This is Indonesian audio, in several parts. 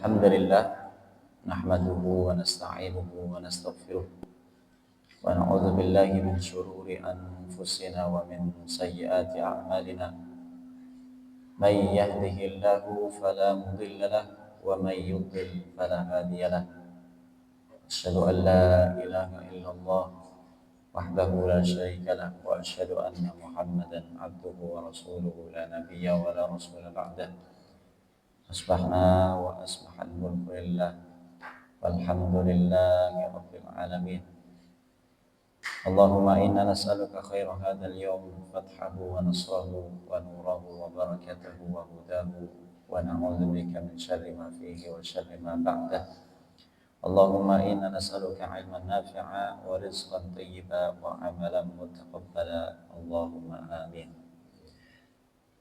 Alhamdulillah nahmaduhu wa nasta'inuhu wa nastaghfiruh wa na'udzu billahi min syururi anfusina wa min sayyiati a'malina may yahdihillahu fala mudilla lahu wa may yudlil fala hadiya lahu asyhadu an la ilaha illallah wahdahu la syarika lahu wa asyhadu anna Muhammadan abduhu wa rasuluhu la nabiyya wa la rasula ba'dahu asbahna wa asbahal mulku lillah walhamdulillahi rabbil alamin. Allahumma inna nas'aluka khaira hadzal yawm fathahu wa nasrahu wa nurahu wa barakatuhu wa hudahu wa na'udzu bika min syarri ma fihi wa syarri ma ba'dah. Allahumma inna nas'aluka 'ilman nafi'a wa rizqan thayyiba wa 'amalan mutaqabbala. Allahumma amin.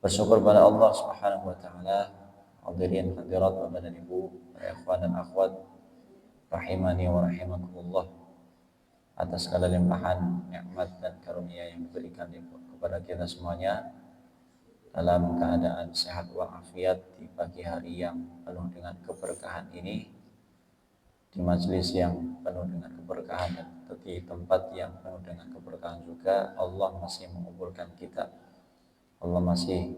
Bersyukur pada Allah Subhanahu wa taala. Hadirin hadirat Bapak dan Ibu, para ikhwan dan akhwat rahimani wa rahimakumullah, atas segala limpahan nikmat dan karunia yang diberikan kepada kita semuanya dalam keadaan sehat walafiat di pagi hari yang penuh dengan keberkahan ini, di majelis yang penuh dengan keberkahan dan di tempat yang penuh dengan keberkahan juga. Allah masih mengumpulkan kita, Allah masih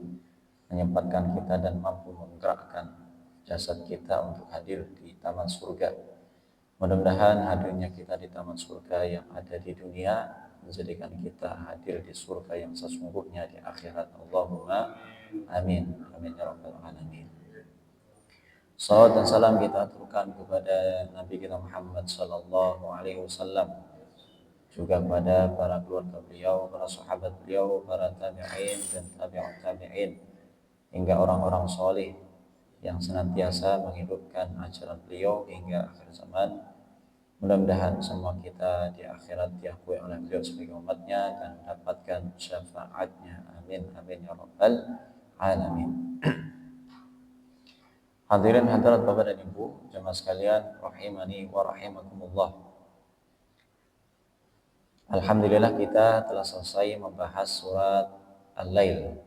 menyempatkan kita dan mampu menggerakkan jasad kita untuk hadir di taman surga. Mudah-mudahan hadirnya kita di taman surga yang ada di dunia menjadikan kita hadir di surga yang sesungguhnya di akhirat. Allahumma amin. Amin ya rabbal alamin. Salawat dan salam kita aturkan kepada Nabi kita Muhammad sallallahu alaihi wasallam, juga kepada para keluarga beliau, para sahabat beliau, para tabi'in dan tabi'ut tabi'in, hingga orang-orang soleh yang senantiasa menghidupkan ajaran beliau hingga akhir zaman. Mudah-mudahan semua kita di akhirat diakui oleh beliau sebagai umatnya dan mendapatkan syafaatnya. Amin amin ya rabbal alamin. Hadirin hadirat Bapak dan Ibu jemaah sekalian rahimani wa rahimakumullah. Alhamdulillah kita telah selesai membahas surat Al-Lail.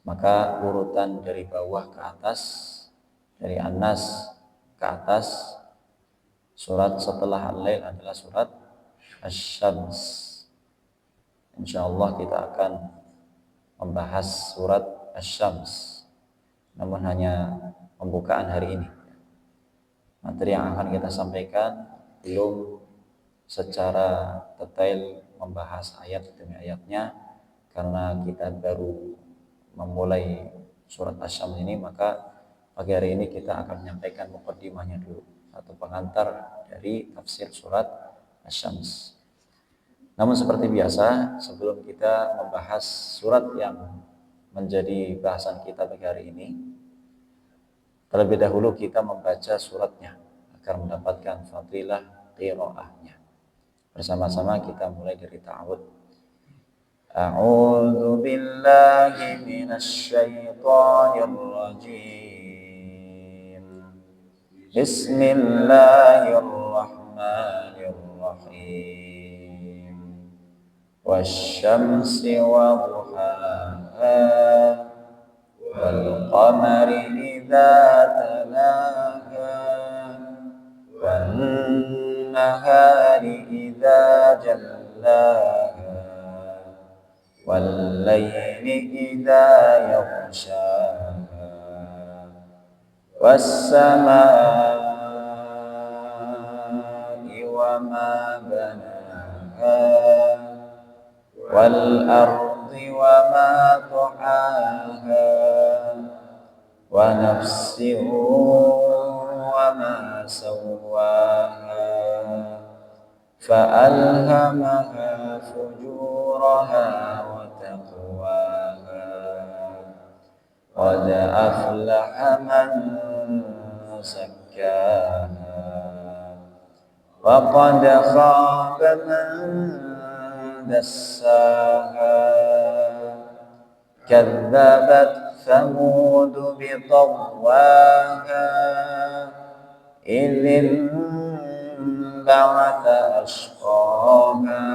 Maka urutan dari bawah ke atas, dari An-Nas ke atas, surat setelah Al-Lail adalah surat Asy-Syams. Insyaallah kita akan membahas surat Asy-Syams, namun hanya pembukaan hari ini. Materi yang akan kita sampaikan belum secara detail membahas ayat demi ayatnya, karena kita baru memulai surat Asy-Syams ini. Maka pagi hari ini kita akan menyampaikan muqaddimahnya dulu, atau pengantar dari tafsir surat Asy-Syams. Namun seperti biasa, sebelum kita membahas surat yang menjadi bahasan kita pagi hari ini, terlebih dahulu kita membaca suratnya agar mendapatkan fadilah qiraahnya. Bersama-sama kita mulai dari ta'awudz. A'udzu billahi minasy syaithanir rajim. Bismillahirrahmanirrahim. Wasyamsi wa duhaha wal qamari idza talaha wan nahari idza jallaha والليل إذا يغشاها والسماء وما بناها والأرض وما طحاها ونفس وما سواها فألهمها فجورها وتقواها قد أفلح من زكاها وقد خاب من دساها كذبت ثمود بطغواها إذ انبعث أشقاها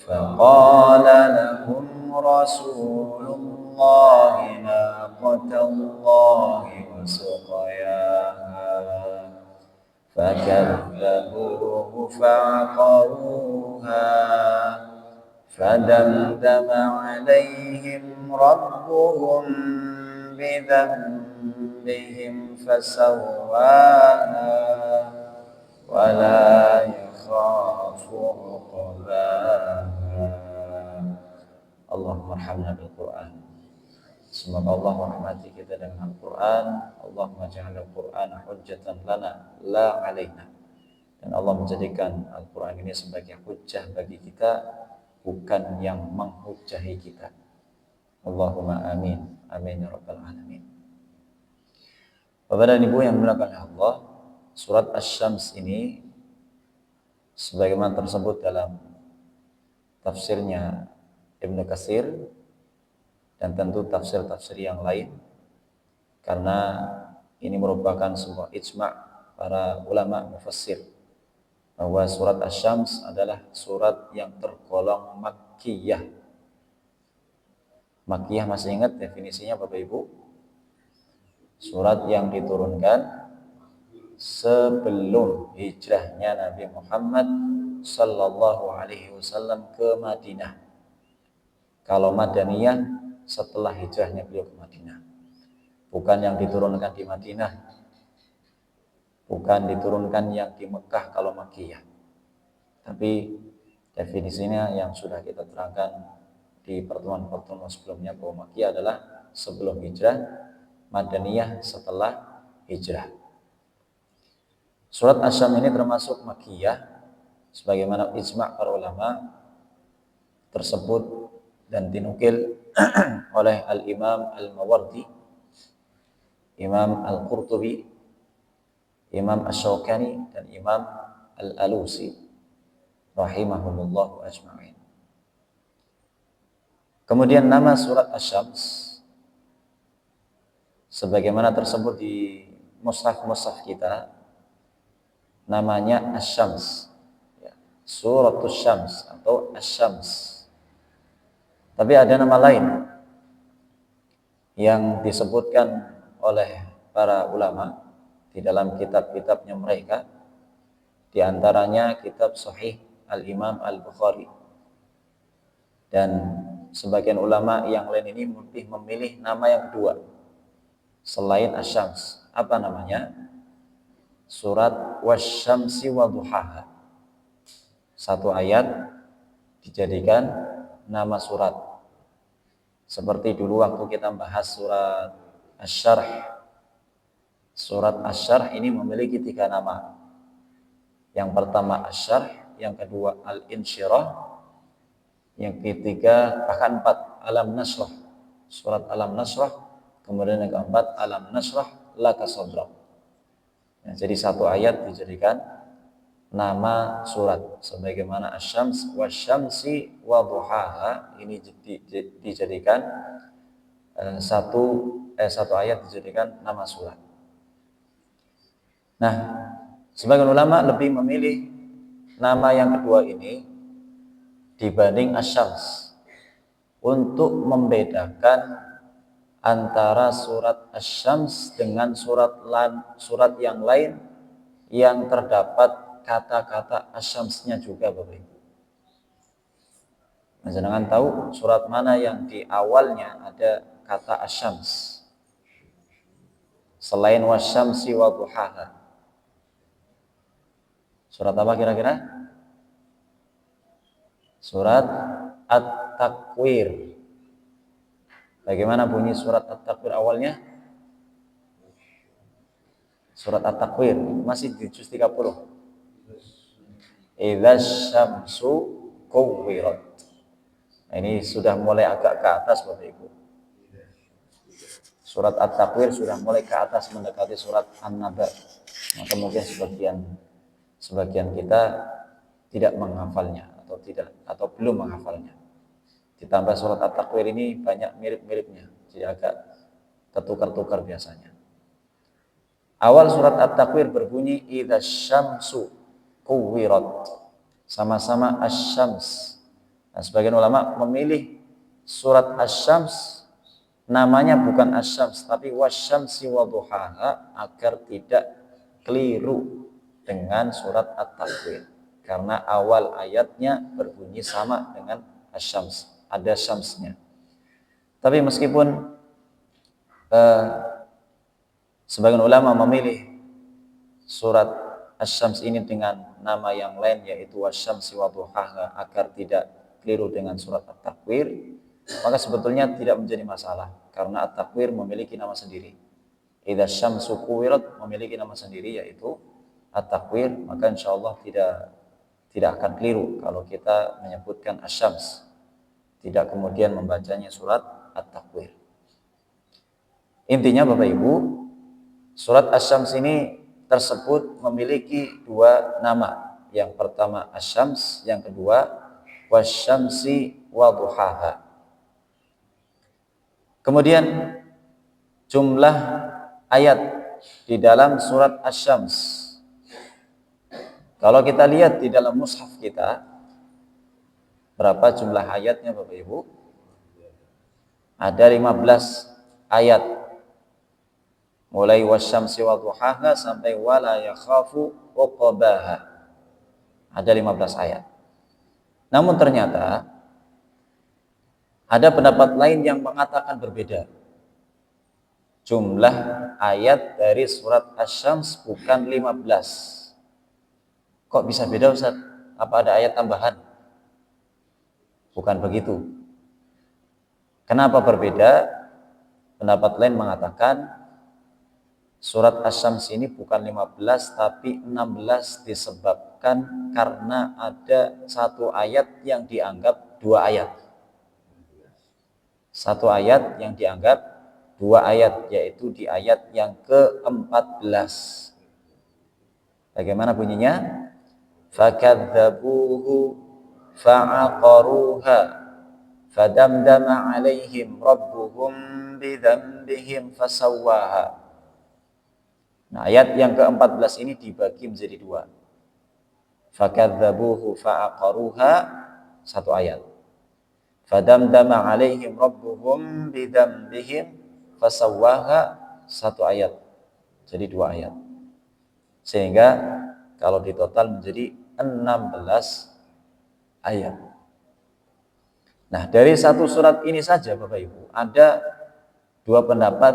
فقال لهم رسول الله ناقة ناقة الله وسقياها فكذبوه فعقروها فدمدم عليهم ربهم بذنبهم فسواها ولا يخاف عقباها. Allahumma arhamna bil Qur'an. Semoga Allah merahmati kita dengan Al-Quran. Allahumma ja'al Al-Quran hujjatan lana la alaina. Dan Allah menjadikan Al-Quran ini sebagai hujjah bagi kita, bukan yang menghujjahi kita. Allahumma amin. Amin ya rabbal alamin. Bapak dan Ibu yang dimuliakan Allah, surat Asy-Syams ini sebagaimana tersebut dalam tafsirnya Ibnu Katsir dan tentu tafsir-tafsir yang lain, karena ini merupakan sebuah ijma' para ulama mufassir bahwa surat Asy-Syams adalah surat yang tergolong makkiyah. Makkiyah masih ingat definisinya Bapak Ibu? Surat yang diturunkan sebelum hijrahnya Nabi Muhammad sallallahu alaihi wasallam ke Madinah. Kalau Madaniyah setelah hijrahnya beliau ke Madinah. Bukan yang diturunkan di Madinah, bukan diturunkan yang di Mekah kalau Makkiyah. Tapi definisinya yang sudah kita terangkan di pertemuan-pertemuan sebelumnya bahwa Makkiyah adalah sebelum hijrah, Madaniyah setelah hijrah. Surat Asy-Syams ini termasuk Makkiyah sebagaimana ijma' para ulama tersebut dan dinukil oleh Al-Imam Al-Mawardi, Imam Al-Qurtubi, Imam Asy-Syaukani dan Imam Al-Alusi rahimahumullahu ajma'in. Kemudian nama surat Asy-Syams sebagaimana tersebut di mushaf-mushaf kita namanya Asy-Syams, Suratul Syams atau Asy-Syams. Tapi ada nama lain yang disebutkan oleh para ulama di dalam kitab-kitabnya mereka, di antaranya kitab Sahih Al-Imam Al-Bukhari. Dan sebagian ulama yang lain ini lebih memilih nama yang kedua selain Asy-Syams. Apa namanya? Surat Wasy-Syamsi wa Duhaha. Satu ayat dijadikan nama surat. Seperti dulu waktu kita bahas surat Asy-Syarh. Surat Asy-Syarh ini memiliki 3 nama. Yang pertama Asy-Syarh, yang kedua Al-Insyirah, yang ketiga bahkan 4 Alam Nashrah. Surat Alam Nashrah, kemudian yang keempat Alam Nashrah laka sadrak. Jadi satu ayat dijadikan nama surat sebagaimana Asy-Syams wasyamsi wa duhaha ini dijadikan satu ayat dijadikan nama surat. Nah, sebagian ulama lebih memilih nama yang kedua ini dibanding Asy-Syams untuk membedakan antara surat Asy-Syams dengan surat yang lain yang terdapat kata-kata Asy-Syamsnya juga Bapak Ibu. Nah, jangan tahu surat mana yang di awalnya ada kata Asy-Syams selain Wasyamsi wa Duhaha. Surat apa kira-kira? Surat At-Takwir. Bagaimana bunyi surat At-Takwir awalnya? Surat At-Takwir masih di juz 30. Idza syamsu kuwirat. Nah, ini sudah mulai agak ke atas Bapak Ibu. Surat At-Takwir sudah mulai ke atas mendekati surat An-Naba. Maka mungkin sebagian kita tidak menghafalnya atau belum menghafalnya. Ditambah surat At-Takwir ini banyak mirip-miripnya, jadi agak tertukar-tukar biasanya. Awal surat At-Takwir berbunyi idza syamsu kuwirat, sama-sama Asy-Syams. Nah, sebagian ulama memilih surat Asy-Syams namanya bukan asyams tapi wasyamsi wadhuhaha, agar tidak keliru dengan surat At-Takwir, karena awal ayatnya berbunyi sama dengan asyams, ada syamsnya. Tapi meskipun sebagian ulama memilih surat asyams ini dengan nama yang lain, yaitu wasyamsi wadhuhaha, agar tidak keliru dengan surat At-Takwir, maka sebetulnya tidak menjadi masalah, karena At-Takwir memiliki nama sendiri. Idza syamsu kuwirat memiliki nama sendiri, yaitu At-Takwir, maka insyaallah tidak akan keliru kalau kita menyebutkan asyams, tidak kemudian membacanya surat At-Takwir. Intinya Bapak Ibu, surat asyams ini tersebut memiliki dua nama. Yang pertama asyams, yang kedua wasyamsi wadhuhaha. Kemudian jumlah ayat di dalam surat asyams, kalau kita lihat di dalam mushaf kita, berapa jumlah ayatnya Bapak Ibu? Ada 15 ayat. Mulai wasyamsi wadhuhaha sampai wala yakhafu uqbaha. Ada 15 ayat. Namun ternyata ada pendapat lain yang mengatakan berbeda. Jumlah ayat dari surat Asy-Syams bukan 15. Kok bisa beda Ustaz? Apa ada ayat tambahan? Bukan begitu. Kenapa berbeda? Pendapat lain mengatakan surat Asy-Syams ini bukan 15 tapi 16, disebabkan karena ada satu ayat yang dianggap dua ayat. Satu ayat yang dianggap dua ayat, yaitu di ayat yang ke-14. Bagaimana bunyinya? Fakadzabuhu fa'aqaruha fadamdama 'alaihim rabbuhum bidzambihim fasawwaha. Nah, ayat yang ke-14 ini dibagi menjadi dua. Fakadzabuhu fa'aqaruha, satu ayat. Fadamdama 'alaihim rabbuhum bidzambihim fasawwaha, satu ayat. Jadi dua ayat. Sehingga kalau ditotal menjadi 16 ayat. Nah, dari satu surat ini saja Bapak Ibu, ada dua pendapat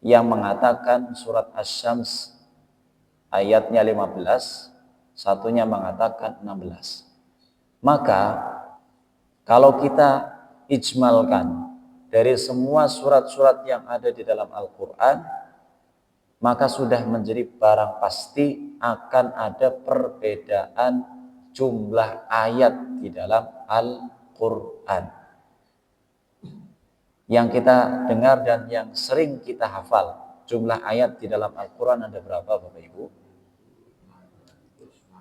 yang mengatakan surat Asy-Syams ayatnya 15, satunya mengatakan 16. Maka kalau kita ijmalkan dari semua surat-surat yang ada di dalam Al-Quran, maka sudah menjadi barang pasti akan ada perbedaan jumlah ayat di dalam Al-Quran. Yang kita dengar dan yang sering kita hafal, jumlah ayat di dalam Al-Quran ada berapa Bapak Ibu?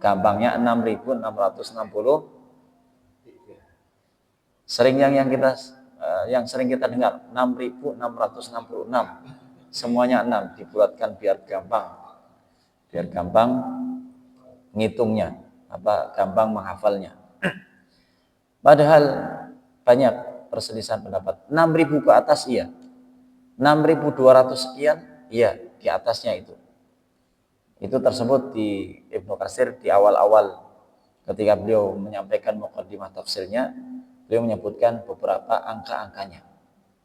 Gampangnya 6.660. Sering yang sering kita dengar 6.666. Semuanya 6 dibulatkan biar gampang ngitungnya, gampang menghafalnya. Padahal banyak perselisihan pendapat. 6.000 ke atas iya, 6.200 sekian iya, di atasnya itu tersebut di Ibnu Katsir di awal-awal ketika beliau menyampaikan muqaddimah tafsirnya, beliau menyebutkan beberapa angka-angkanya.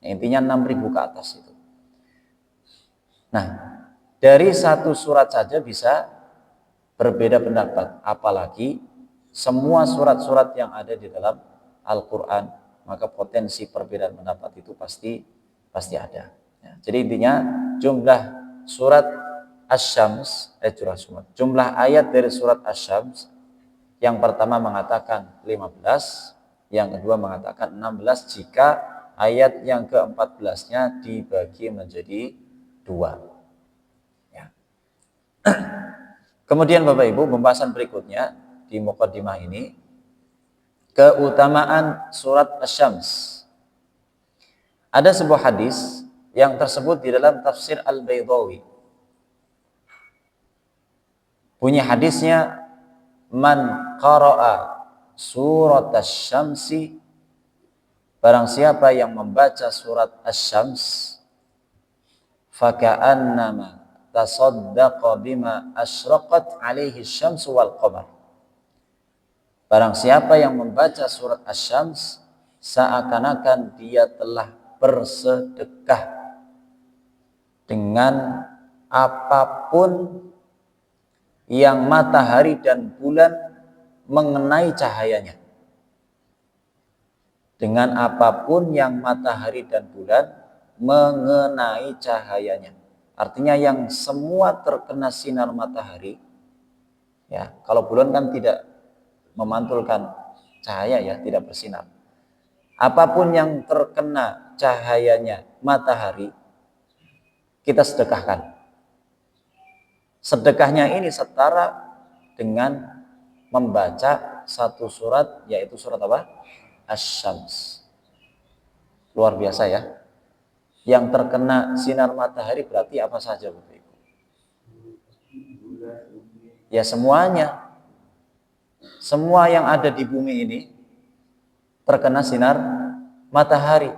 Nah, intinya 6.000 ke atas itu. Nah, dari satu surat saja bisa berbeda pendapat, apalagi semua surat-surat yang ada di dalam Al-Quran, maka potensi perbedaan pendapat itu pasti ada. Ya, jadi intinya jumlah surat Asy-Syams, jumlah ayat dari surat Asy-Syams, yang pertama mengatakan 15, yang kedua mengatakan 16 jika ayat yang ke-14-nya dibagi menjadi dua. Ya. Kemudian Bapak Ibu, pembahasan berikutnya di muqaddimah ini, keutamaan surat Asy-Syams. Ada sebuah hadis yang tersebut di dalam tafsir Al-Baydawi. Bunyi hadisnya, man qara'a surat Asy-Syamsi barang siapa yang membaca surat Asy-Syams faka'annama tasaddaqa bima asyraqat alaihi syamsu wal qamar. Barang siapa yang membaca surat Asy-Syams seakan-akan dia telah bersedekah dengan apapun yang matahari dan bulan mengenai cahayanya. Dengan apapun yang matahari dan bulan mengenai cahayanya. Artinya yang semua terkena sinar matahari, ya, kalau bulan kan tidak memantulkan cahaya, ya, tidak bersinar. Apapun yang terkena cahayanya matahari, kita sedekahkan. Sedekahnya ini setara dengan membaca satu surat, yaitu surat apa? Asy-Syams. Luar biasa, ya. Yang terkena sinar matahari berarti apa saja, Bapak Ibu? Ya, semuanya. Semua yang ada di bumi ini terkena sinar matahari.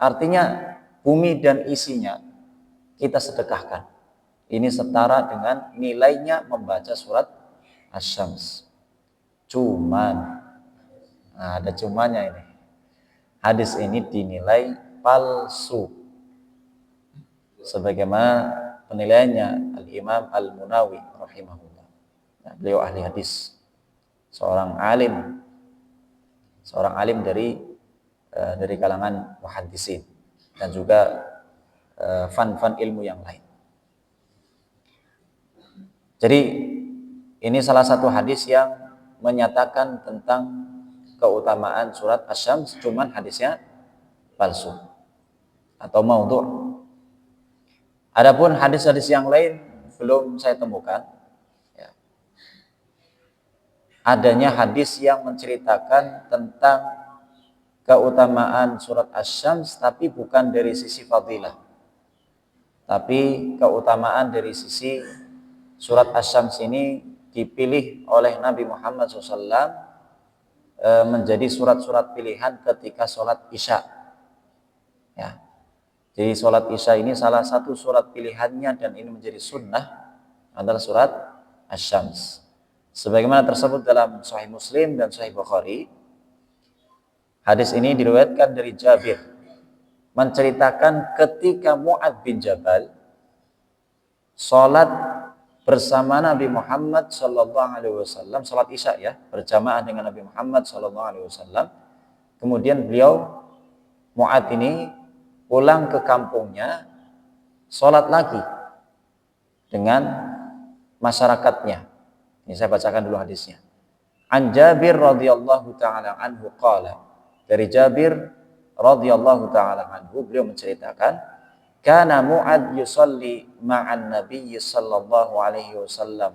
Artinya bumi dan isinya kita sedekahkan. Ini setara dengan nilainya membaca surat Asy-Syams. Cuman, nah, ada cumannya ini. Hadis ini dinilai palsu. Sebagaimana penilaiannya Al-Imam Al-Munawi rahimahullah. Nah, beliau ahli hadis. Seorang alim dari kalangan muhaddisin dan juga fan ilmu yang lain. Jadi ini salah satu hadis yang menyatakan tentang keutamaan surat Asy-Syams, cuman hadisnya palsu atau maudhu'. Adapun hadis-hadis yang lain belum saya temukan, ya. Adanya hadis yang menceritakan tentang keutamaan surat Asy-Syams tapi bukan dari sisi fadilah, tapi keutamaan dari sisi surat Asy-Syams ini dipilih oleh Nabi Muhammad SAW menjadi surat-surat pilihan ketika sholat Isya, ya. Jadi sholat Isya ini salah satu surat pilihannya dan ini menjadi sunnah adalah surat Asy-Syams. Sebagaimana tersebut dalam Sahih Muslim dan Sahih Bukhari. Hadis ini diriwayatkan dari Jabir, menceritakan ketika Mu'adz bin Jabal sholat bersama Nabi Muhammad SAW, sholat Isya, ya, berjamaah dengan Nabi Muhammad SAW. Kemudian beliau Mu'adz ini pulang ke kampungnya, sholat lagi dengan masyarakatnya. Ini saya bacakan dulu hadisnya. An Jabir radhiyallahu taala anhu qala. Dari Jabir radhiyallahu taala anhu, beliau menceritakan, kana Mu'adz yusalli ma'an Nabi sallallahu alaihi wasallam.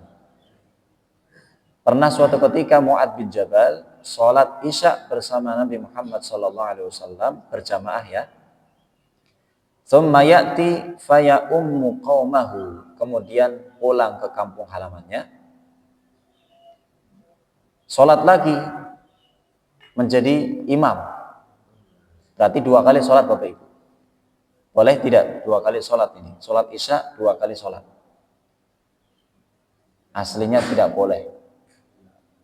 Pernah suatu ketika Mu'adz bin Jabal salat Isya bersama Nabi Muhammad sallallahu alaihi wasallam berjamaah, ya. Tsumma ya'ti fa ya'ummu qaumahu. Kemudian pulang ke kampung halamannya. Salat lagi menjadi imam. Berarti 2 kali salat, Bapak Ibu. Boleh tidak 2 kali salat ini? Salat Isya 2 kali salat. Aslinya tidak boleh.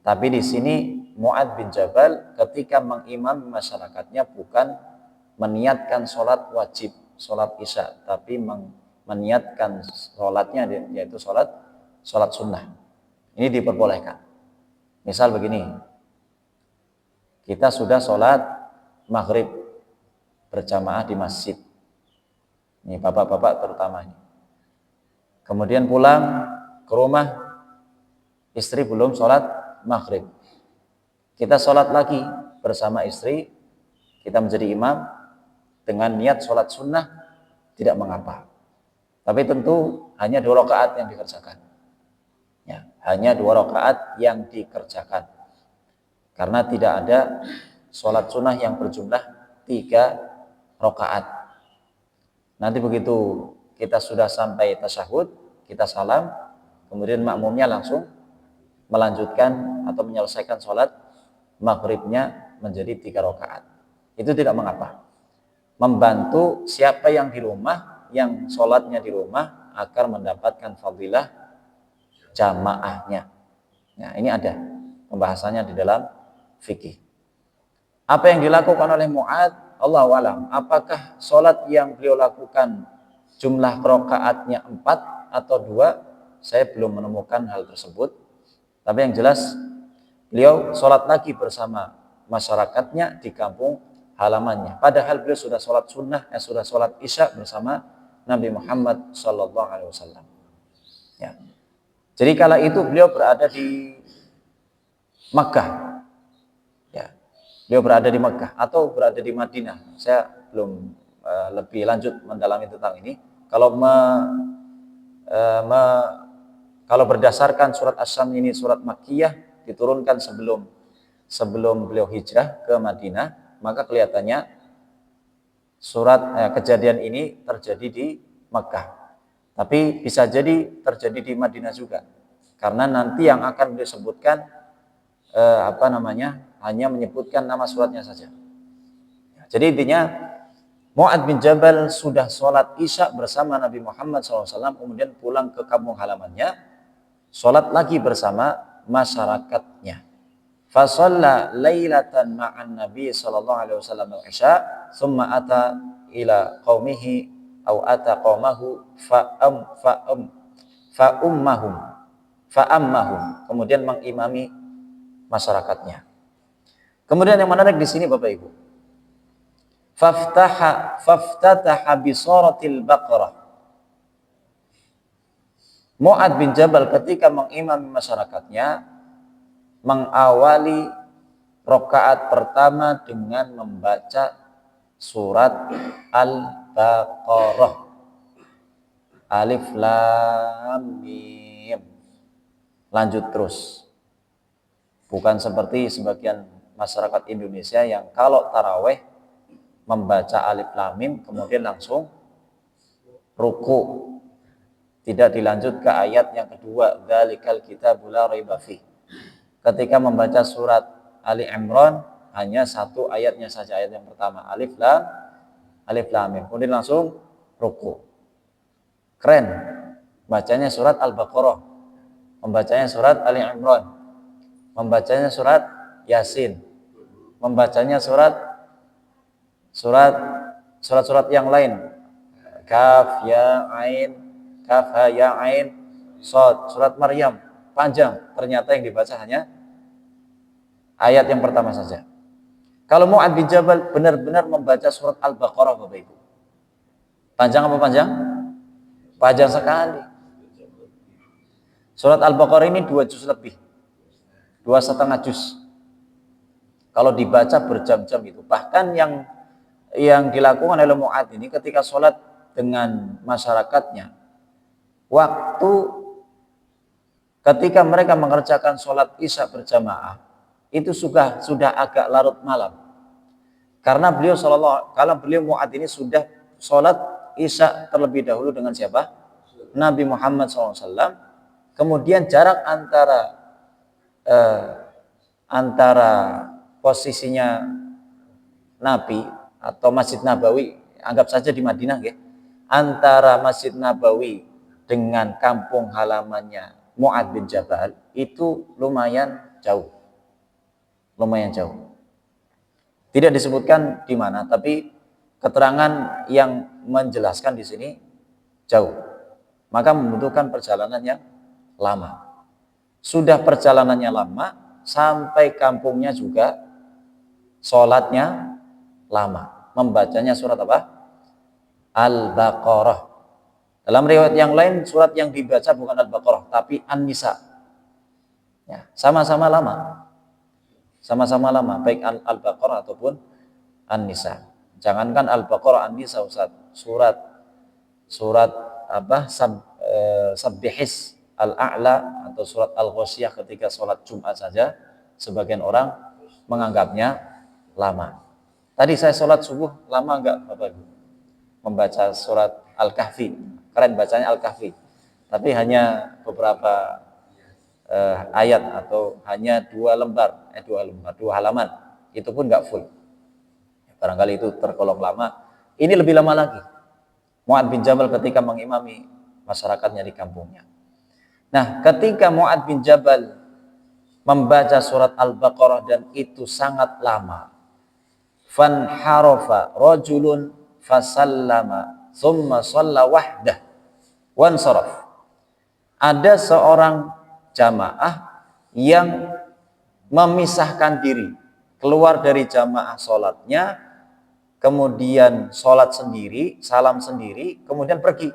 Tapi di sini Mu'adz bin Jabal ketika mengimami masyarakatnya bukan meniatkan salat wajib, salat Isya, tapi meniatkan salatnya yaitu salat sunnah. Ini diperbolehkan. Misal begini, kita sudah salat maghrib berjamaah di masjid. Ini bapak-bapak terutama ini. Kemudian pulang ke rumah, istri belum sholat maghrib. Kita sholat lagi bersama istri, kita menjadi imam dengan niat sholat sunnah, tidak mengapa. Tapi tentu hanya 2 rakaat yang dikerjakan. Ya, hanya 2 rakaat yang dikerjakan. Karena tidak ada sholat sunnah yang berjumlah 3 rakaat. Nanti begitu kita sudah sampai tasyahud, kita salam, kemudian makmumnya langsung melanjutkan atau menyelesaikan sholat maghribnya menjadi 3 rakaat. itu tidak mengapa. Membantu siapa yang di rumah, yang sholatnya di rumah agar mendapatkan fadilah jamaahnya. Nah, ini ada pembahasannya di dalam fikih. Apa yang dilakukan oleh Mu'adz, Allahu a'lam, apakah sholat yang beliau lakukan jumlah rakaatnya 4 atau 2, saya belum menemukan hal tersebut. Tapi yang jelas beliau sholat lagi bersama masyarakatnya di kampung halamannya. Padahal beliau sudah sholat sunnah, sudah sholat isya bersama Nabi Muhammad Sallallahu Alaihi Wasallam. Ya. Jadi kala itu beliau berada di Makkah. Ya. Beliau berada di Makkah atau berada di Madinah. Saya belum lebih lanjut mendalami tentang ini. Kalau berdasarkan surat Asy-Syams ini surat Makkiyah, diturunkan sebelum beliau hijrah ke Madinah, maka kelihatannya kejadian ini terjadi di Makkah. Tapi bisa jadi terjadi di Madinah juga. Karena nanti yang akan beliau sebutkan hanya menyebutkan nama suratnya saja. Jadi intinya Mu'adz bin Jabal sudah sholat isya bersama Nabi Muhammad SAW, kemudian pulang ke kampung halamannya, sholat lagi bersama masyarakatnya. Fasalla lailatan ma'an Nabi sallallahu alaihi wasallam al-isya, thumma ata ila qaumihi aw ata qaumahu fa'ammahum, kemudian mengimami masyarakatnya. Kemudian yang menarik di sini Bapak Ibu, faftataha bi suratil Baqarah. Mu'adz bin Jabal ketika mengimami masyarakatnya mengawali rakaat pertama dengan membaca surat Al-Baqarah. Alif Lam Mim. Lanjut terus. Bukan seperti sebagian masyarakat Indonesia yang kalau taraweh membaca Alif Lam Mim kemudian langsung ruku. Tidak dilanjut ke ayat yang kedua, dzalikal kitabul la raiba fi. Ketika membaca surat Ali Imran hanya satu ayatnya saja, ayat yang pertama Alif Lam Mim, kemudian langsung ruku. Keren. Bacanya surat Al-Baqarah, membacanya surat Ali Imran, membacanya surat Yasin, membacanya surat yang lain, Kaf ya Ain, Kaf ha ya Ain Shad, surat Maryam, panjang. Ternyata yang dibaca hanya ayat yang pertama saja. Kalau Mu'adz bin Jabal benar-benar membaca surat Al-Baqarah Bapak Ibu. Panjang apa panjang? Panjang sekali. Surat Al-Baqarah ini 2 juz lebih. 2,5 juz. Kalau dibaca berjam-jam itu. Bahkan yang dilakukan oleh Mu'adz ini ketika sholat dengan masyarakatnya, waktu ketika mereka mengerjakan sholat isya berjamaah itu sudah agak larut malam, karena kalau beliau Mu'adz ini sudah sholat isya terlebih dahulu dengan siapa? Nabi Muhammad SAW. Kemudian jarak antara posisinya Nabi atau Masjid Nabawi, anggap saja di Madinah ya, antara Masjid Nabawi dengan kampung halamannya Mu'adz bin Jabal itu lumayan jauh. Tidak disebutkan di mana, tapi keterangan yang menjelaskan di sini jauh. Maka membutuhkan perjalanan yang lama. Sudah perjalanannya lama, sampai kampungnya juga sholatnya lama. Membacanya surat apa? Al-Baqarah. Dalam riwayat yang lain surat yang dibaca bukan Al-Baqarah tapi An-Nisa. Ya, sama-sama lama. Baik Al-Baqarah ataupun An-Nisa. Jangankan Al-Baqarah, An-Nisa Ustaz. Surat Sabbihis Al-A'la atau surat Al-Ghasyiyah ketika sholat Jumat saja sebagian orang menganggapnya lama. Tadi saya sholat subuh lama enggak Bapak Ibu? Membaca surat Al-Kahfi, keren bacanya Al-Kahfi, tapi hanya beberapa ayat atau hanya 2 halaman, itu pun nggak full. Barangkali itu tergolong lama. Ini lebih lama lagi. Mu'adz bin Jabal ketika mengimami masyarakatnya di kampungnya. Nah, ketika Mu'adz bin Jabal membaca surat Al-Baqarah dan itu sangat lama. Fanharafa rajulun fasallama thumma shalla wahdah wansaraf. Ada seorang jamaah yang memisahkan diri, keluar dari jamaah sholatnya, kemudian sholat sendiri, salam sendiri, kemudian pergi.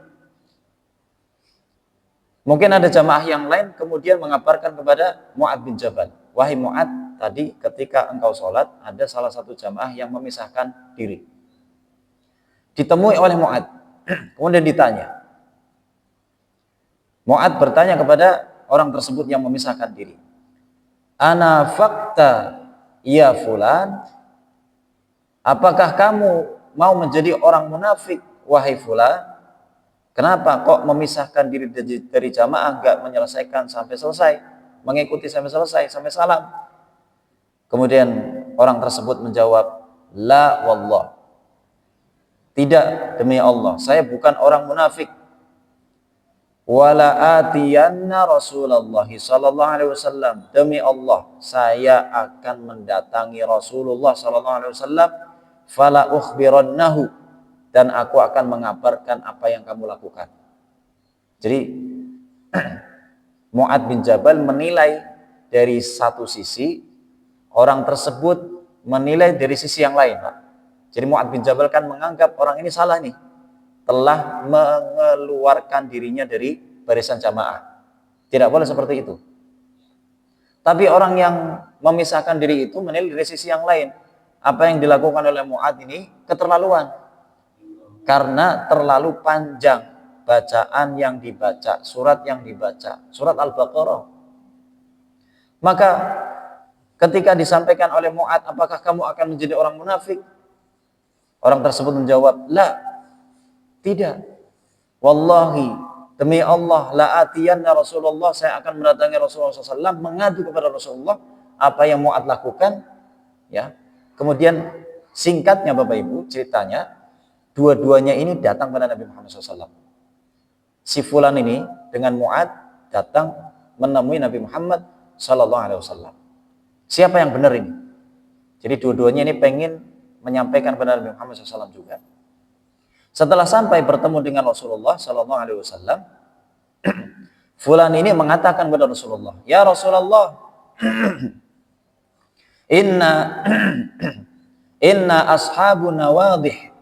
Mungkin ada jamaah yang lain kemudian mengabarkan kepada Mu'adz bin Jabal, wahai Mu'adz, tadi ketika engkau sholat ada salah satu jamaah yang memisahkan diri. Ditemui oleh Mu'adz, kemudian ditanya. Mu'adz bertanya kepada orang tersebut yang memisahkan diri, ana fakta ya fulan, apakah kamu mau menjadi orang munafik wahai fulan? Kenapa kok memisahkan diri dari jamaah, enggak menyelesaikan sampai selesai, mengikuti sampai selesai, sampai salam? Kemudian orang tersebut menjawab, la wallah, tidak, demi Allah, saya bukan orang munafik. Wala atiyanna Rasulullah sallallahu alaihi wasallam, demi Allah, saya akan mendatangi Rasulullah sallallahu alaihi wasallam, fala ukhbirannahu, dan aku akan mengabarkan apa yang kamu lakukan. Jadi Mu'adz bin Jabal menilai dari satu sisi, orang tersebut menilai dari sisi yang lain, Pak. Jadi Mu'adz bin Jabal kan menganggap orang ini salah nih, telah mengeluarkan dirinya dari barisan jamaah. Tidak boleh seperti itu. Tapi orang yang memisahkan diri itu menilai dari sisi yang lain. Apa yang dilakukan oleh Mu'adz ini keterlaluan. Karena terlalu panjang bacaan yang dibaca, surat yang dibaca, surat Al-Baqarah. Maka ketika disampaikan oleh Mu'adz, apakah kamu akan menjadi orang munafik? Orang tersebut menjawab, la, tidak. Wallahi, demi Allah, la atiyanna Rasulullah, saya akan mendatangi Rasulullah SAW, mengadu kepada Rasulullah apa yang Mu'adz lakukan. Ya. Kemudian singkatnya Bapak Ibu, ceritanya, dua-duanya ini datang pada Nabi Muhammad SAW. Si fulan ini dengan Mu'adz datang menemui Nabi Muhammad SAW. Siapa yang benar ini? Jadi dua-duanya ini pengen menyampaikan kepada Nabi Muhammad SAW juga. Setelah sampai bertemu dengan Rasulullah SAW, fulan ini mengatakan kepada Rasulullah, ya Rasulullah, inna ashabuna wadih.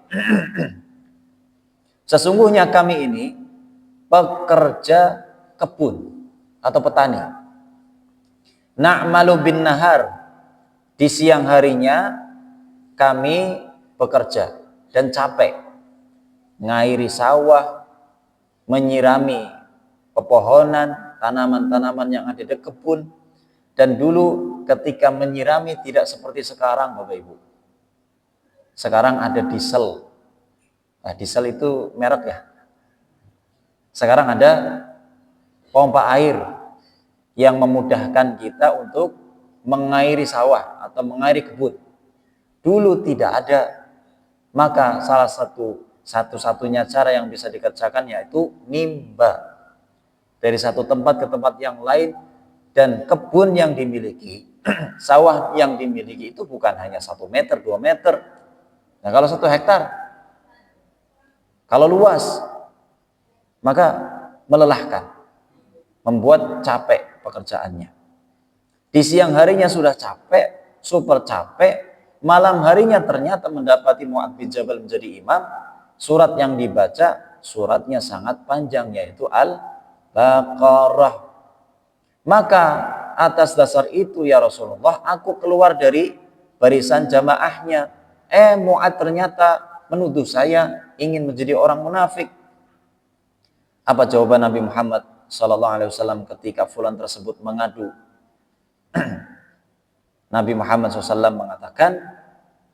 Sesungguhnya kami ini pekerja kebun atau petani. Na'malu bin nahar, di siang harinya kami bekerja dan capek, ngairi sawah, menyirami pepohonan, tanaman-tanaman yang ada di kebun. Dan dulu ketika menyirami tidak seperti sekarang Bapak Ibu. Sekarang ada diesel. Nah, diesel itu merek ya. Sekarang ada pompa air yang memudahkan kita untuk mengairi sawah atau mengairi kebun. Dulu tidak ada. Maka salah satu-satunya cara yang bisa dikerjakan yaitu nimba. Dari satu tempat ke tempat yang lain, dan kebun yang dimiliki, sawah yang dimiliki itu bukan hanya 1 meter, 2 meter. Nah, kalau 1 hektar, kalau luas, maka melelahkan, membuat capek pekerjaannya. Di siang harinya sudah capek, super capek, malam harinya ternyata mendapati Mu'adz bin Jabal menjadi imam. Surat yang dibaca, suratnya sangat panjang, yaitu Al-Baqarah. Maka atas dasar itu ya Rasulullah, aku keluar dari barisan jamaahnya. Mu'adz ternyata menuduh saya ingin menjadi orang munafik. Apa jawaban Nabi Muhammad SAW ketika fulan tersebut mengadu? Nabi Muhammad SAW mengatakan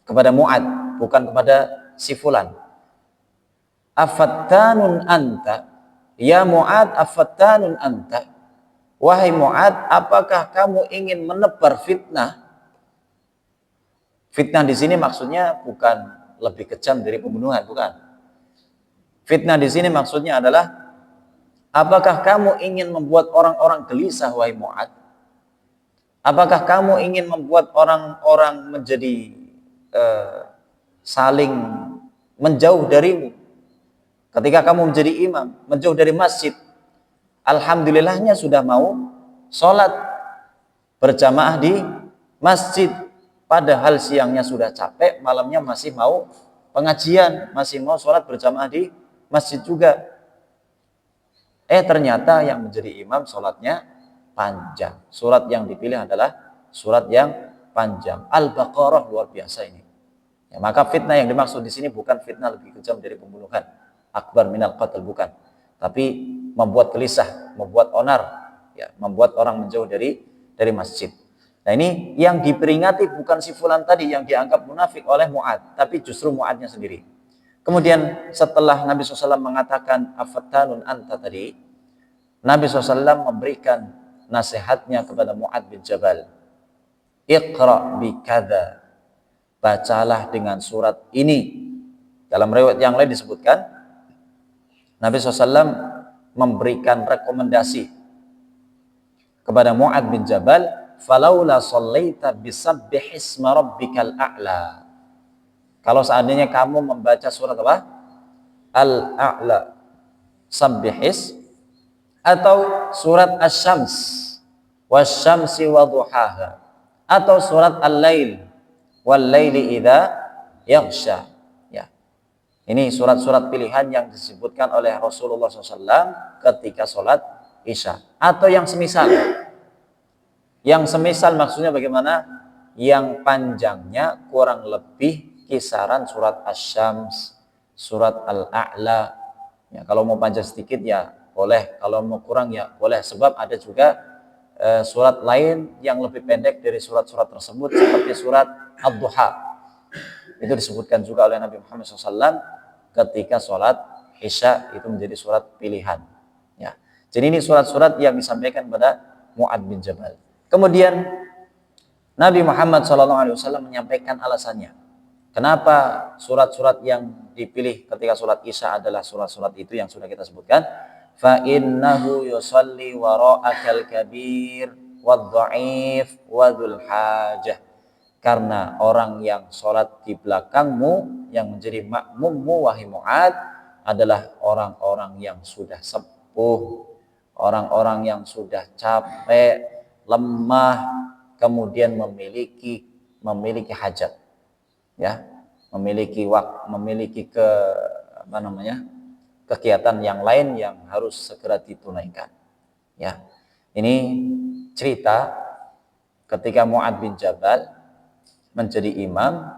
kepada Mu'adz, bukan kepada si fulan, afattanun anta, ya Mu'adz, afattanun anta, wahai Mu'adz, apakah kamu ingin menebar fitnah? Fitnah di sini maksudnya bukan lebih kejam dari pembunuhan, bukan. Fitnah di sini maksudnya adalah, apakah kamu ingin membuat orang-orang gelisah, wahai Mu'ad? Apakah kamu ingin membuat orang-orang menjadi saling menjauh darimu? Ketika kamu menjadi imam, menjauh dari masjid, alhamdulillahnya sudah mau sholat berjamaah di masjid, padahal siangnya sudah capek, malamnya masih mau pengajian, masih mau sholat berjamaah di masjid juga. Ternyata yang menjadi imam sholatnya panjang. Surat yang dipilih adalah surat yang panjang. Al-Baqarah, luar biasa ini. Ya, maka fitnah yang dimaksud di sini bukan fitnah lebih kejam dari pembunuhan, akbar minal qatl, bukan. Tapi membuat gelisah, membuat onar, ya, membuat orang menjauh dari masjid. Nah, ini yang diperingati bukan si fulan tadi yang dianggap munafik oleh Mu'ad, tapi justru Mu'adnya sendiri. Kemudian setelah Nabi SAW mengatakan afattanun anta tadi, Nabi SAW memberikan nasihatnya kepada Mu'ad bin Jabal. Iqra bi kadza, bacalah dengan surat ini. Dalam riwayat yang lain disebutkan Nabi SAW memberikan rekomendasi kepada Mu'ad bin Jabal, falaula shallaita bisabbih isma rabbikal a'la. Kalau seandainya kamu membaca surat apa? Al-A'la, sabbihis, atau surat Asy-Syams, wasyamsi wadhuhaha, atau surat Al-Lail, wal-laili idza yaghsha. Ya. Ini surat-surat pilihan yang disebutkan oleh Rasulullah SAW ketika sholat Isya, atau yang semisal. Yang semisal maksudnya bagaimana? Yang panjangnya kurang lebih kisaran surat Asy-Syams, surat Al-A'la. Ya, kalau mau panjang sedikit ya boleh, kalau mau kurang ya boleh, sebab ada juga surat lain yang lebih pendek dari surat-surat tersebut, seperti surat Ad-Duha. Itu disebutkan juga oleh Nabi Muhammad SAW ketika sholat Isya, itu menjadi surat pilihan. Ya. Jadi ini surat-surat yang disampaikan kepada Mu'ad bin Jabal. Kemudian Nabi Muhammad SAW menyampaikan alasannya. Kenapa surat-surat yang dipilih ketika sholat Isya adalah surat-surat itu yang sudah kita sebutkan. Fa innahu yusalli wara'akal kabir wadh-dha'if wadhul hajah. Karena orang yang sholat di belakangmu, yang menjadi makmummu wahai Mu'ad, adalah orang-orang yang sudah sepuh, orang-orang yang sudah capek, lemah, kemudian memiliki hajat, ya, memiliki kegiatan yang lain yang harus segera ditunaikan. Ya, ini cerita ketika Mu'ad bin Jabal menjadi imam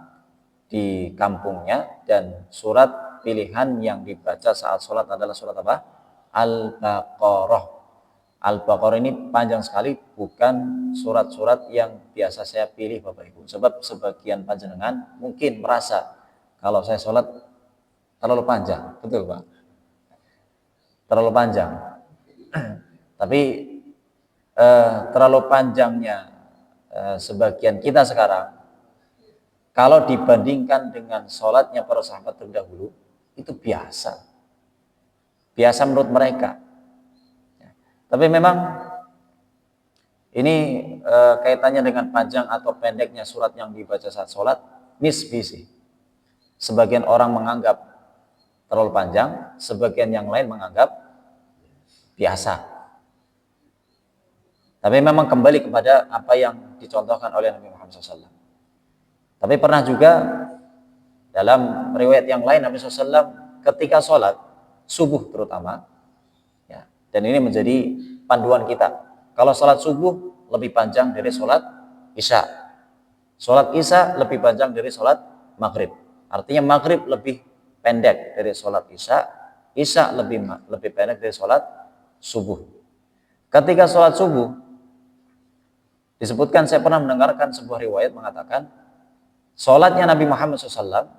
di kampungnya, dan surat pilihan yang dibaca saat sholat adalah surat apa? Al-Baqarah. Al-Baqarah ini panjang sekali, bukan surat-surat yang biasa saya pilih Bapak Ibu. Sebab sebagian panjenengan mungkin merasa kalau saya sholat terlalu panjang, betul Pak? Terlalu panjang. Tapi terlalu panjangnya sebagian kita sekarang, kalau dibandingkan dengan sholatnya para sahabat terdahulu, itu biasa menurut mereka. Tapi memang ini kaitannya dengan panjang atau pendeknya surat yang dibaca saat sholat, nisbi sih. Sebagian orang menganggap terlalu panjang, sebagian yang lain menganggap biasa. Tapi memang kembali kepada apa yang dicontohkan oleh Nabi Muhammad SAW. Tapi pernah juga dalam riwayat yang lain Nabi SAW ketika sholat subuh terutama, ya, dan ini menjadi panduan kita. Kalau sholat subuh lebih panjang dari sholat Isya, sholat Isya lebih panjang dari sholat Maghrib. Artinya Maghrib lebih pendek dari sholat Isya, Isya lebih pendek dari sholat subuh. Ketika sholat subuh disebutkan, saya pernah mendengarkan sebuah riwayat mengatakan sholatnya Nabi Muhammad SAW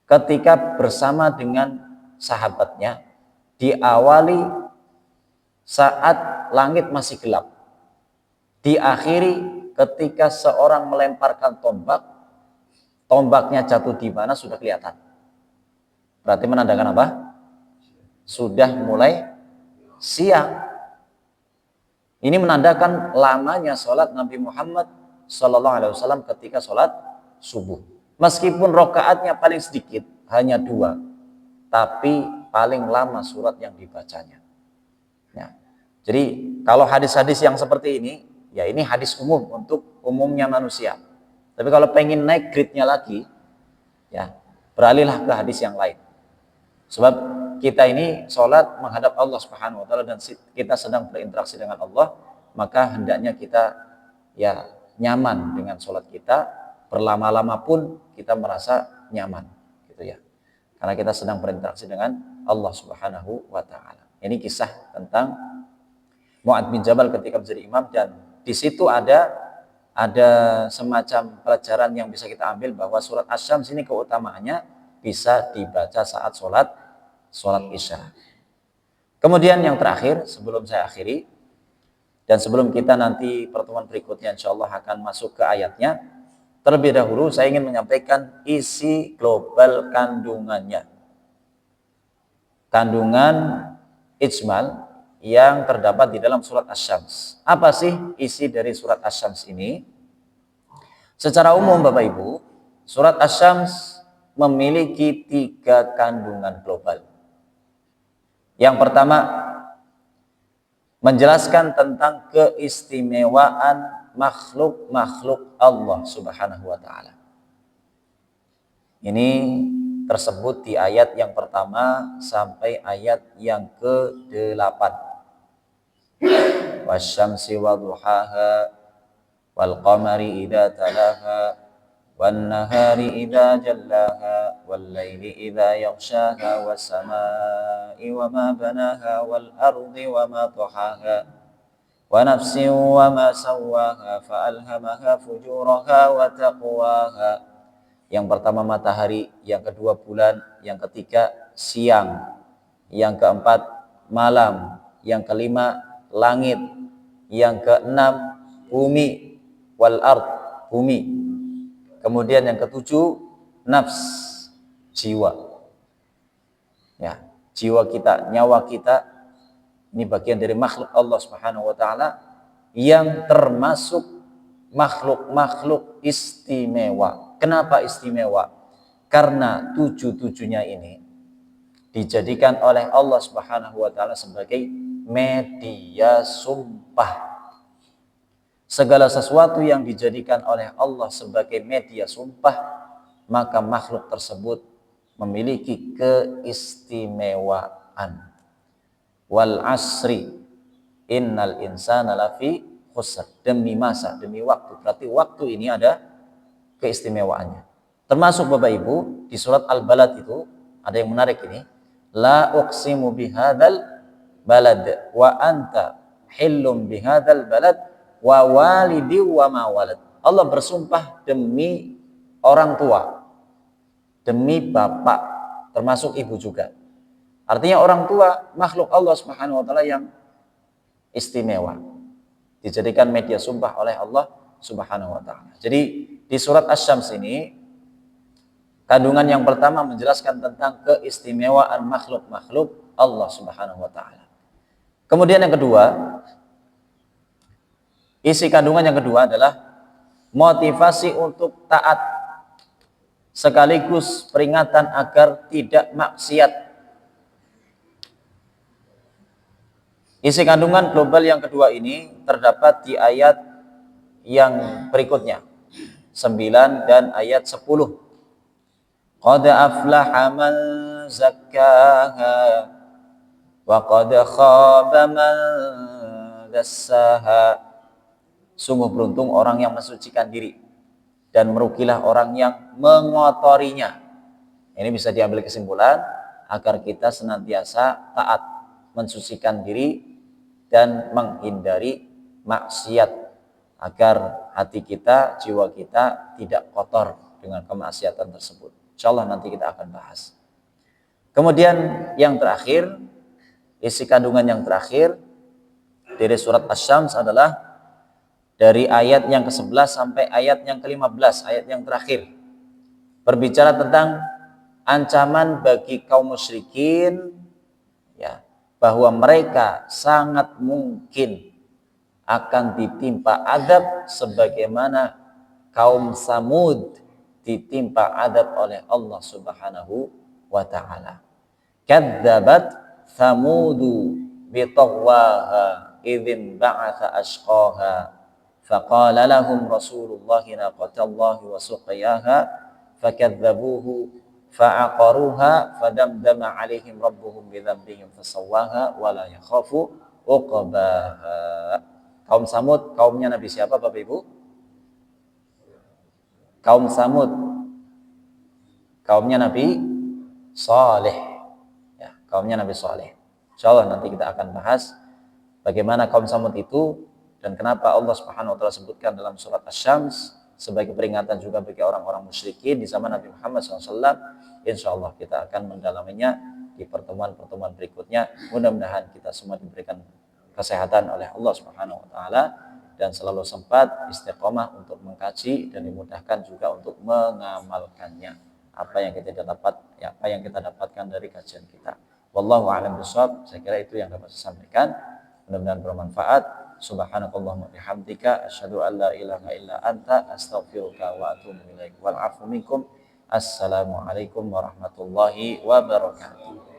ketika bersama dengan sahabatnya diawali saat langit masih gelap, diakhiri ketika seorang melemparkan tombak tombaknya jatuh di mana sudah kelihatan. Berarti menandakan apa? Sudah mulai siang. Ini menandakan lamanya sholat Nabi Muhammad SAW ketika sholat subuh. Meskipun rokaatnya paling sedikit, hanya 2, tapi paling lama surat yang dibacanya. Ya. Jadi kalau hadis-hadis yang seperti ini, ya ini hadis umum untuk umumnya manusia. Tapi kalau pengen naik grade-nya lagi, ya beralihlah ke hadis yang lain. Sebab kita ini sholat menghadap Allah Subhanahu Wa Taala dan kita sedang berinteraksi dengan Allah, maka hendaknya kita ya nyaman dengan sholat kita, berlama-lama pun kita merasa nyaman, gitu ya. Karena kita sedang berinteraksi dengan Allah Subhanahu Wa Taala. Ini kisah tentang Mu'adz bin Jabal ketika menjadi imam, dan di situ ada semacam pelajaran yang bisa kita ambil bahwa surat Asy-Syams ini keutamaannya bisa dibaca saat sholat Isya. Kemudian yang terakhir sebelum saya akhiri dan sebelum kita nanti pertemuan berikutnya insyaallah akan masuk ke ayatnya, terlebih dahulu saya ingin menyampaikan isi global kandungannya. Kandungan ijmal yang terdapat di dalam surat Asy-Syams. Apa sih isi dari surat Asy-Syams ini? Secara umum Bapak Ibu, surat Asy-Syams memiliki 3 kandungan global. Yang pertama, menjelaskan tentang keistimewaan makhluk-makhluk Allah Subhanahu wa Ta'ala. Ini tersebut di ayat yang pertama sampai ayat yang ke-8. Wasyamsi wadduhaha wal qamari idza talaha wan nahari idza jallaha wal laili idza yaghshaha was samaa'i wama banaha wal ardi wama tahaha wa nafsin wama sawwaha fa alhamaha fujuraha wa taqwaha. Yang pertama matahari, yang kedua bulan, yang ketiga siang, yang keempat malam, yang kelima langit, yang keenam bumi, wal ard, bumi. Kemudian yang ketujuh nafs, jiwa. Ya, jiwa kita, nyawa kita ini bagian dari makhluk Allah Subhanahu wa Ta'ala yang termasuk makhluk-makhluk istimewa. Kenapa istimewa? Karena 7-7-nya ini dijadikan oleh Allah Subhanahu wa Ta'ala sebagai media sumpah. Segala sesuatu yang dijadikan oleh Allah sebagai media sumpah, maka makhluk tersebut memiliki keistimewaan. Wal asri innal insana lafi khusr. Demi masa, demi waktu. Berarti waktu ini ada keistimewaannya. Termasuk Bapak Ibu di surat Al-Balad itu ada yang menarik ini. La uqsimu bihadzal balad wa anta hillum bihadzal balad wa walidi wa ma walad. Allah bersumpah demi orang tua, demi bapak, termasuk ibu juga. Artinya orang tua makhluk Allah Subhanahu wa Ta'ala yang istimewa, dijadikan media sumpah oleh Allah Subhanahu wa Ta'ala. Jadi di surat Asy-Syams ini kandungan yang pertama menjelaskan tentang keistimewaan makhluk-makhluk Allah Subhanahu wa Ta'ala. Kemudian yang kedua, isi kandungan yang kedua adalah motivasi untuk taat sekaligus peringatan agar tidak maksiat. Isi kandungan global yang kedua ini terdapat di ayat yang berikutnya 9 dan ayat 10. Qad aflaha man zakkaha wa qad khaba man dassaha. Sungguh beruntung orang yang mensucikan diri dan merugilah orang yang mengotorinya. Ini bisa diambil kesimpulan agar kita senantiasa taat, mensucikan diri dan menghindari maksiat, agar hati kita, jiwa kita tidak kotor dengan kemaksiatan tersebut. Insyaallah nanti kita akan bahas. Kemudian yang terakhir, isi kandungan yang terakhir dari surat Asy-Syams adalah dari ayat yang ke-11 sampai ayat yang ke-15, ayat yang terakhir. berbicara tentang ancaman bagi kaum musyrikin, ya, bahwa mereka sangat mungkin akan ditimpa adab sebagaimana kaum Samud ditimpa adab oleh Allah Subhanahu wa taala. Kadzabat Samudu bitagwaha idzin ba'atsa ashqaha faqala lahum Rasulullah naqatallahi wa suqiyaha fakadzabuhu fa'aqaruha fadamdama 'alaihim rabbuhum bidzambihim fasawwaha wa la yakhafu uqbaha. Kaum Samud, kaumnya Nabi siapa Bapak Ibu? Kaum Samud, kaumnya Nabi Saleh. Ya, kaumnya Nabi Saleh. Insyaallah nanti kita akan bahas bagaimana kaum Samud itu dan kenapa Allah Subhanahu wa taala sebutkan dalam surat Asy-Syams sebagai peringatan juga bagi orang-orang musyrikin di zaman Nabi Muhammad SAW. Insyaallah kita akan mendalaminya di pertemuan-pertemuan berikutnya. Mudah-mudahan kita semua diberikan kesehatan oleh Allah Subhanahu wa taala dan selalu sempat istiqomah untuk mengkaji dan dimudahkan juga untuk mengamalkannya. Apa yang kita dapat, ya, apa yang kita dapatkan dari kajian kita. Wallahu a'lam bishawab. Saya kira itu yang dapat saya sampaikan. Mudah-mudahan bermanfaat. Subhanakallahumma bihamdika asyhadu an la ilaha illa anta astaghfiruka wa atubu ilaik. Wal 'afwu minkum. Assalamualaikum warahmatullahi wabarakatuh.